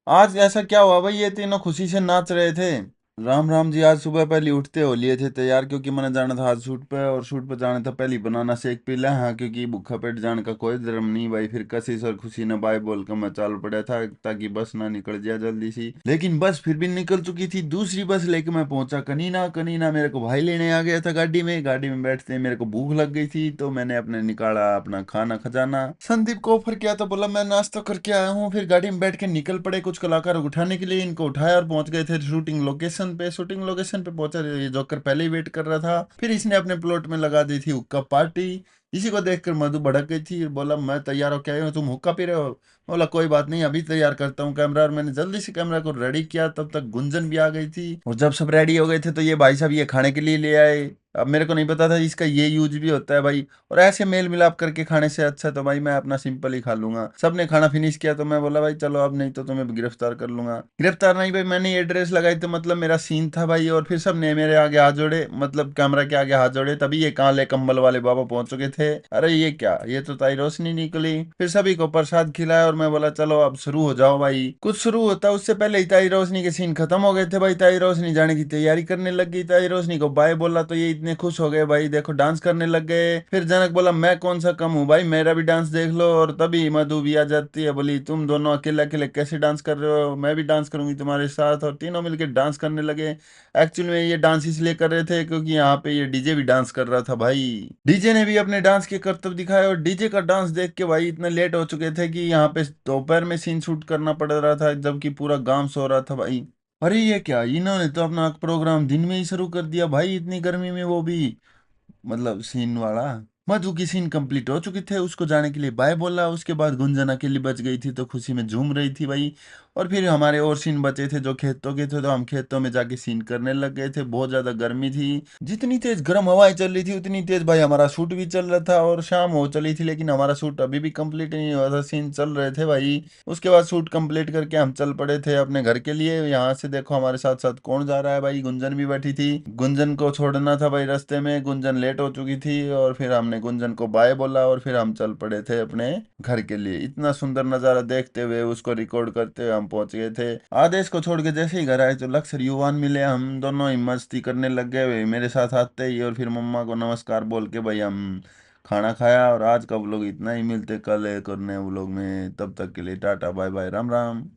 आज ऐसा क्या हुआ भाई, ये तीनों खुशी से नाच रहे थे। राम राम जी। आज सुबह पहले उठते हो लिए थे तैयार, क्योंकि मैंने जाना था आज शूट पे, और शूट पे जाना था पहले बनाना शेक पी लिया। हाँ, क्योंकि भूखा पेट जाने का कोई धर्म नहीं भाई। फिर कशिश और खुशी ने बाय बोल कर मैं चाल पड़ा था, ताकि बस ना निकल जाए जल्दी सी। लेकिन बस फिर भी निकल चुकी थी। दूसरी बस लेके मैं पहुंचा कनीना। कनीना मेरे को भाई लेने आ गया था गाड़ी में। गाड़ी में बैठते ही मेरे को भूख लग गई थी, तो मैंने अपने निकाला अपना खाना खजाना, संदीप को ऑफर किया, तो बोला मैं नाश्ता करके आया हूँ। फिर गाड़ी में बैठ के निकल पड़े कुछ कलाकार उठाने के लिए। इनको उठाया और पहुंच गए थे शूटिंग लोकेशन पे। शूटिंग लोकेशन पे पहुंचा, ये जोकर पहले ही वेट कर रहा था। फिर इसने अपने प्लॉट में लगा दी थी हुक्का पार्टी। इसी को देखकर मधु भड़क गई थी, बोला मैं तैयार हो, क्या हो तुम हुक्का पी रहे हो? बोला कोई बात नहीं, अभी तैयार करता हूँ कैमरा। और मैंने जल्दी से कैमरा को रेडी किया, तब तक गुंजन भी आ गई थी। और जब सब रेडी हो गए थे, तो ये भाई साहब ये खाने के लिए ले आए। अब मेरे को नहीं पता था इसका ये यूज भी होता है भाई। और ऐसे मेल मिलाप करके खाने से अच्छा तो भाई मैं अपना सिंपल ही खा लूंगा। सबने खाना फिनिश किया, तो मैं बोला भाई चलो, अब नहीं तो तुम्हें गिरफ्तार कर लूंगा। गिरफ्तार नहीं भाई, मैंने ये ड्रेस लगाई तो मतलब मेरा सीन था भाई। और फिर सबने मेरे आगे हाथ जोड़े, मतलब कैमरा के आगे हाथ जोड़े। तभी ये काले कंबल वाले बाबा पहुंच चुके थे। अरे ये क्या, ये तो ताई रोशनी निकली। फिर सभी को प्रसाद खिलाया, और मैं बोला चलो अब शुरू हो जाओ भाई। कुछ शुरू होता उससे पहले ही ताई रोशनी के सीन खत्म हो गए थे भाई। ताई रोशनी जाने की तैयारी करने लग गई। ताई रोशनी को बाय बोला, तो ये इतने खुश हो गए भाई, देखो डांस करने लग गए। फिर जनक बोला मैं कौन सा कम हूँ भाई, मेरा भी डांस देख लो। और तभी मधु भी आ जाती है, बोली तुम दोनों अकेले अकेले कैसे डांस कर रहे हो, मैं भी डांस करूंगी तुम्हारे साथ। और तीनों मिलके डांस करने लगे। एक्चुअली में ये डांस इसलिए कर रहे थे क्योंकि यहाँ पे ये डीजे भी डांस कर रहा था भाई। डीजे ने भी अपने डांस के करतब दिखाए। और डीजे का डांस देख के भाई इतने लेट हो चुके थे कि यहाँ पे दोपहर में सीन शूट करना पड़ रहा था, जबकि पूरा गांव सो रहा था भाई। अरे ये क्या, इन्होंने तो अपना प्रोग्राम दिन में ही शुरू कर दिया भाई, इतनी गर्मी में, वो भी मतलब सीन वाला। मधु की सीन कंप्लीट हो चुकी थे, उसको जाने के लिए बाय बोला। उसके बाद गुंजन अकेली बच गई थी, तो खुशी में झूम रही थी भाई। और फिर हमारे और सीन बचे थे जो खेतों के थे, तो हम खेतों में जाके सीन करने लग गए थे। बहुत ज्यादा गर्मी थी। जितनी तेज गर्म हवाएं चल रही थी, उतनी तेज भाई हमारा शूट भी चल रहा था। और शाम हो चली थी, लेकिन हमारा शूट अभी भी कंप्लीट नहीं हुआ था, सीन चल रहे थे भाई। उसके बाद शूट कंप्लीट करके हम चल पड़े थे अपने घर के लिए। यहाँ से देखो हमारे साथ साथ कौन जा रहा है भाई, गुंजन भी बैठी थी। गुंजन को छोड़ना था भाई रास्ते में, गुंजन लेट हो चुकी थी। और फिर हमने गुंजन को बाय बोला, और फिर हम चल पड़े थे अपने घर के लिए। इतना सुंदर नज़ारा देखते हुए, उसको रिकॉर्ड करते हुए हम पहुंच गए थे। आदेश को छोड़ के जैसे ही घर आए, तो लक्ष्य युवान मिले। हम दोनों ही मस्ती करने लग गए वे मेरे साथ आते ही। और फिर मम्मा को नमस्कार बोल के भाई हम खाना खाया। और आज का व्लॉग इतना ही, मिलते कल एक और नए व्लॉग में। तब तक के लिए tata bye bye, Ram Ram.